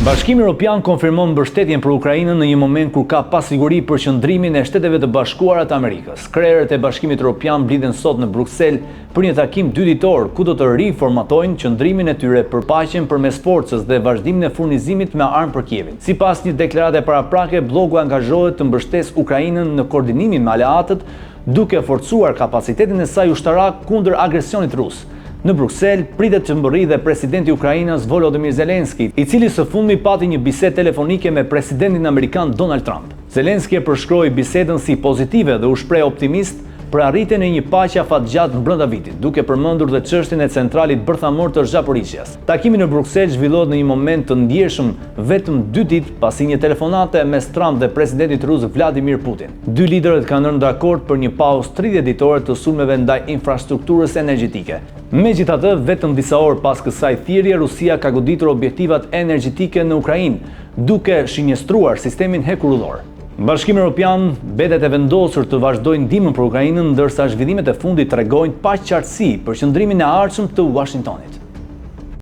Bashkimi Evropian konfirmon mbështetjen për Ukrainën në një moment kur ka pasiguri për qëndrimin e Shteteve të Bashkuara të Amerikës. Krerët e Bashkimit Evropian mblidhen sot në Bruksel për një takim dyditor ku do të riformatojnë qëndrimin e tyre për paqen përmes forcës dhe vazhdimin e furnizimit me armë për Kievin. Sipas një deklarate paraprake, bloku angazhohet të mbështesë Ukrainën në koordinimin me aleatët, duke forcuar kapacitetin e saj ushtarak kundër agresionit rus. Në Bruksel, pritet të mbërrijë dhe presidenti i Ukrainës Volodymyr Zelensky, i cili së fundmi pati një bisedë telefonike me presidentin amerikan Donald Trump. Zelensky e përshkroi bisedën si pozitive dhe u shpreh optimist për arritjen e një paqe afatgjatë brenda vitit, duke përmendur dhe çështjen e centralit bërthamor të Zaporizhzhias. Takimi në Bruksel zhvillohet në një moment të ndjeshëm vetëm 2 ditë pasi një telefonate mes Trump dhe presidentit rus Vladimir Putin. Dy liderët kanë rënë dakord për një pauzë 30 ditore të sulmeve ndaj infrastrukturës energjetike. Megjithatë, vetëm disa orë pas kësaj thirrje, Rusia ka goditur objektivat energjetike në Ukrainë, duke shinjestruar sistemin hekurudhor. Bashkimi Evropian mbetet e vendosur të vazhdojë ndihmën për Ukrainën, ndërsa zhvillimet e fundit tregojnë paqartësi për qëndrimin e ardhshëm të Washingtonit.